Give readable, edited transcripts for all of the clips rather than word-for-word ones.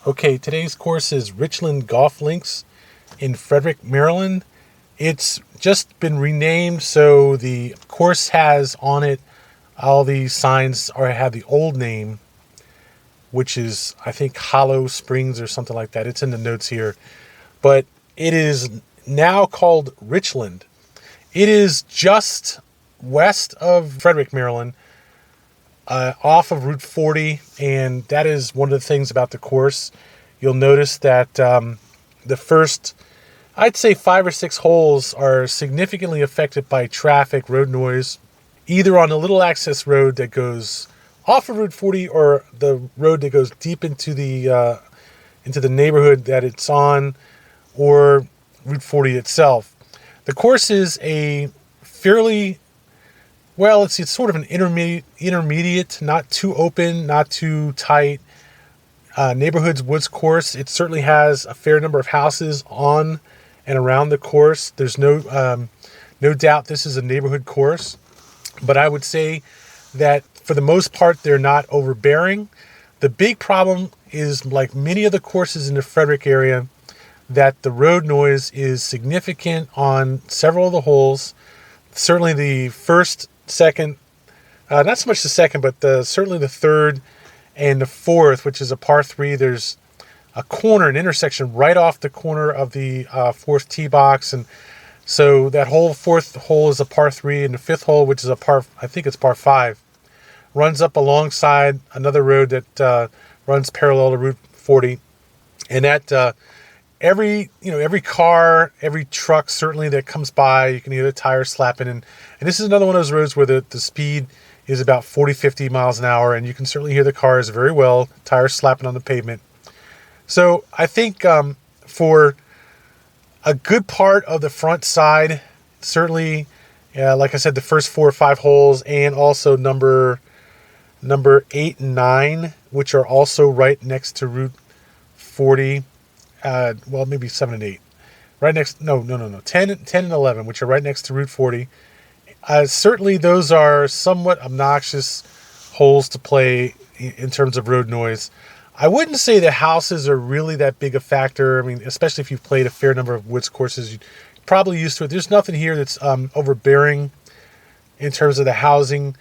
Okay, today's course is Richland Golf Links in Frederick, Maryland. It's just been renamed, so the course has on it all the signs or have the old name, which is I think Hollow Springs or something like that. It's in the notes here, but it is now called Richland. It is just west of Frederick, Maryland, off of Route 40, and that is one of the things about the course. You'll notice that the first, I'd say 5 or 6 holes are significantly affected by traffic, road noise, either on the little access road that goes off of Route 40 or the road that goes deep into the neighborhood that it's on, or Route 40 itself. The course is a fairly, well, it's sort of an intermediate, not too open, not too tight, neighborhoods woods course. It certainly has a fair number of houses on and around the course. There's no doubt this is a neighborhood course, but I would say that for the most part, they're not overbearing. The big problem is, like many of the courses in the Frederick area, that the road noise is significant on several of the holes. Certainly the first, second, not so much the second, but certainly the third and the fourth, which is a par 3. There's a corner, an intersection right off the corner of the fourth tee box, and so that whole fourth hole is a par 3, and the fifth hole, which is a par 5, runs up alongside another road that runs parallel to Route 40, and that every car, every truck certainly that comes by, you can hear the tires slapping, and this is another one of those roads where the speed is about 40-50 miles an hour, and you can certainly hear the cars very well, tires slapping on the pavement. So I think for a good part of the front side, certainly, like I said, the first 4 or 5 holes, and also number 8 and 9, which are also right next to Route 40. Well, maybe 7 and 8. Right next, no. 10 and 11, which are right next to Route 40. Certainly those are somewhat obnoxious holes to play in terms of road noise. I wouldn't say the houses are really that big a factor. I mean, especially if you've played a fair number of woods courses, you're probably used to it. There's nothing here that's overbearing in terms of the housing.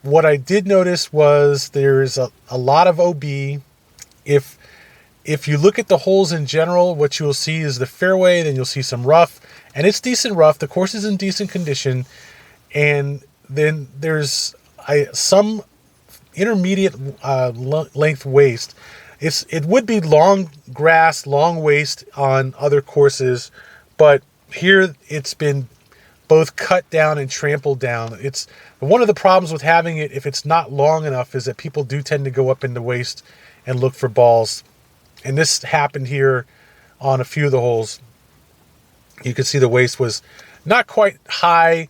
What I did notice was there's a lot of OB. If you look at the holes in general, what you'll see is the fairway, then you'll see some rough, and it's decent rough. The course is in decent condition, and then there's some intermediate length waste. It would be long grass, long waste on other courses, but here it's been both cut down and trampled down. It's one of the problems with having it, if it's not long enough, is that people do tend to go up in the waste and look for balls. And this happened here on a few of the holes. You can see the waist was not quite high,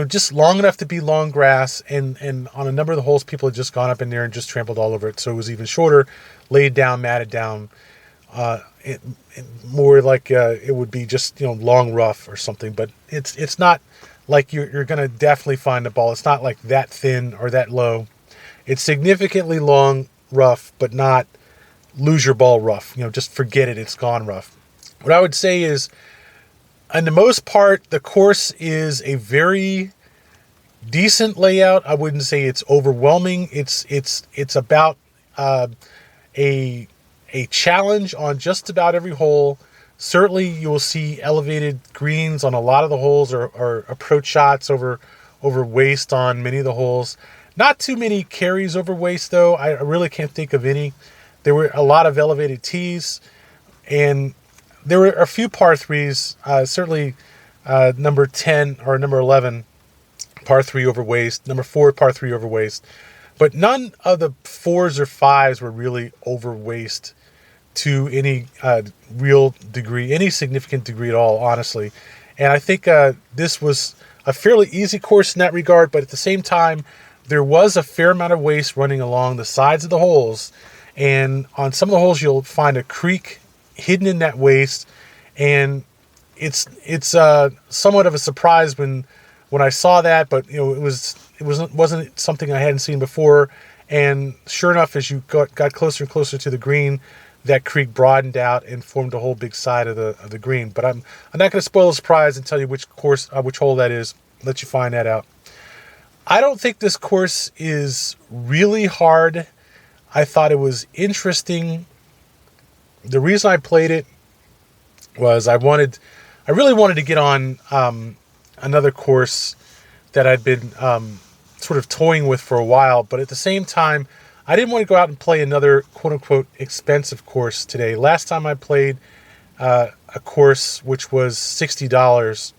just long enough to be long grass. And on a number of the holes, people had just gone up in there and just trampled all over it. So it was even shorter, laid down, matted down. More like it would be just, long rough or something. But it's not like you're going to definitely find the ball. It's not like that thin or that low. It's significantly long rough, but not lose your ball rough. Just forget it. It's gone rough. What I would say is, on the most part, the course is a very decent layout. I wouldn't say it's overwhelming. It's about a challenge on just about every hole. Certainly, you will see elevated greens on a lot of the holes, or approach shots over waist on many of the holes. Not too many carries over waist, though. I really can't think of any. There were a lot of elevated tees, and there were a few par 3s, certainly number 10 or number 11, par 3 over waist, number 4, par 3 over waist. But none of the 4s or 5s were really over waist to any real degree, any significant degree at all, honestly. And I think this was a fairly easy course in that regard, but at the same time, there was a fair amount of waste running along the sides of the holes. And on some of the holes, you'll find a creek hidden in that waste, and it's somewhat of a surprise when I saw that. But it wasn't something I hadn't seen before. And sure enough, as you got closer and closer to the green, that creek broadened out and formed a whole big side of the green. But I'm not going to spoil the surprise and tell you which hole that is. Let you find that out. I don't think this course is really hard. I thought it was interesting. The reason I played it was I really wanted to get on another course that I'd been sort of toying with for a while, but at the same time, I didn't want to go out and play another quote-unquote expensive course today. Last time I played a course which was $60,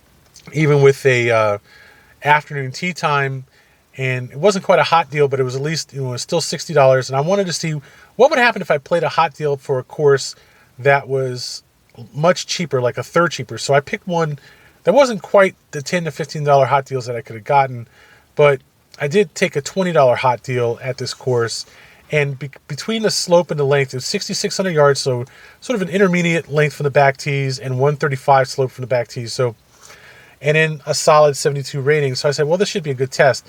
even with a afternoon tea time, and it wasn't quite a hot deal, but it was at least, it was still $60, and I wanted to see what would happen if I played a hot deal for a course that was much cheaper, like a third cheaper. So I picked one that wasn't quite the $10 to $15 hot deals that I could have gotten, but I did take a $20 hot deal at this course, and between the slope and the length, it was 6,600 yards, so sort of an intermediate length from the back tees and 135 slope from the back tees. So, and then a solid 72 rating. So I said, well, this should be a good test.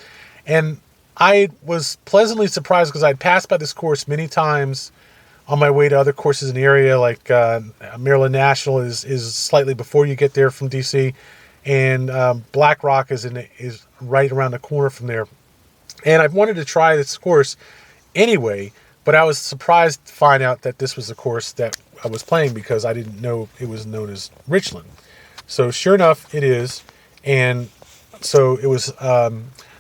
And I was pleasantly surprised because I'd passed by this course many times on my way to other courses in the area, like Maryland National is slightly before you get there from DC, and Black Rock is right around the corner from there. And I wanted to try this course anyway, but I was surprised to find out that this was the course that I was playing because I didn't know it was known as Richland. So sure enough, it is. And so it was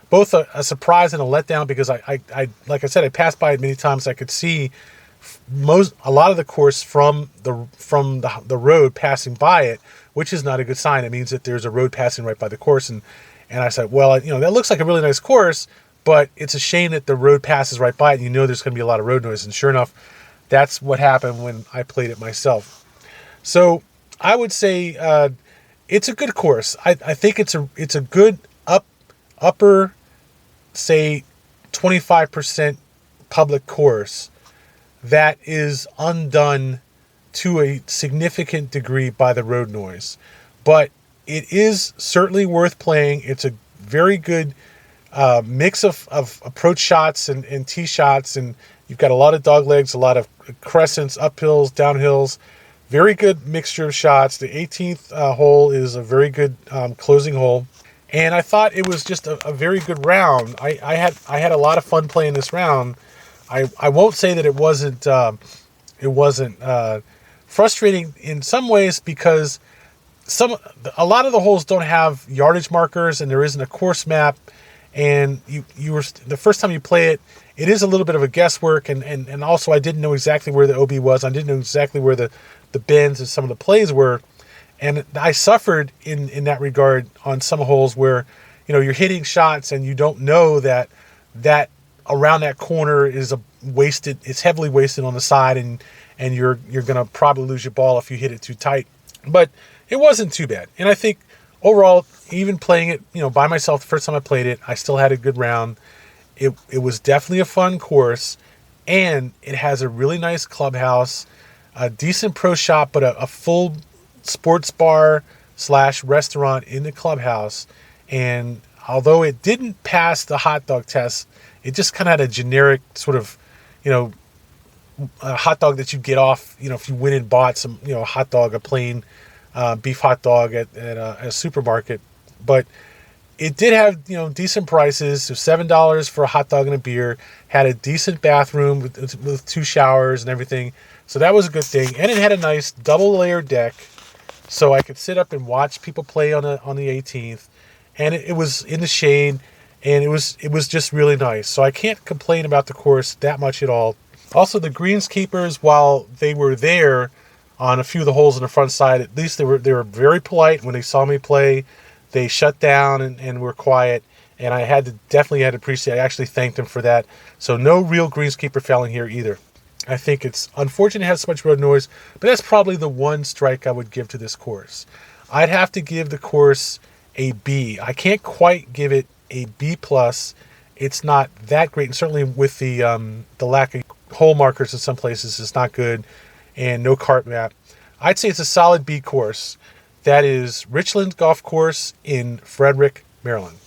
both a surprise and a letdown because I like I said, I passed by it many times. I could see a lot of the course from the road passing by it, which is not a good sign. It means that there's a road passing right by the course. And I said, well, that looks like a really nice course, but it's a shame that the road passes right by it, and there's going to be a lot of road noise. And sure enough, that's what happened when I played it myself. So I would say it's a good course. I think it's a good upper, say, 25% public course that is undone to a significant degree by the road noise. But it is certainly worth playing. It's a very good mix of approach shots and tee shots, and you've got a lot of dog legs, a lot of crescents, uphills, downhills. Very good mixture of shots. The 18th hole is a very good closing hole, and I thought it was just a very good round. I had a lot of fun playing this round. I won't say that it wasn't frustrating in some ways because a lot of the holes don't have yardage markers and there isn't a course map, and you were the first time you play it is a little bit of a guesswork, and also I didn't know exactly where the OB was. I didn't know exactly where the bends and some of the plays were, and I suffered in that regard on some holes where you're hitting shots and you don't know that around that corner is it's heavily wasted on the side, and you're gonna probably lose your ball if you hit it too tight. But it wasn't too bad, and I think overall, even playing it by myself the first time I played it, I still had a good round. It was definitely a fun course, and it has a really nice clubhouse, a decent pro shop, but a full sports bar / restaurant in the clubhouse. And although it didn't pass the hot dog test, it just kind of had a generic sort of, a hot dog that you get off, if you went and bought some, hot dog, a plain beef hot dog at a supermarket. But it did have, decent prices. So $7 for a hot dog and a beer, had a decent bathroom with 2 showers and everything. So that was a good thing. And it had a nice double layer deck, so I could sit up and watch people play on the 18th. And it was in the shade, and it was just really nice. So I can't complain about the course that much at all. Also, the greenskeepers, while they were there on a few of the holes on the front side, at least they were very polite. When they saw me play, they shut down and were quiet. And I definitely had to appreciate. I actually thanked them for that. So no real greenskeeper fouling here either. I think it's unfortunate it has so much road noise, but that's probably the one strike I would give to this course. I'd have to give the course a B. I can't quite give it a B+. It's not that great, and certainly with the lack of hole markers in some places, it's not good, and no cart map. I'd say it's a solid B course. That is Richland Golf Course in Frederick, Maryland.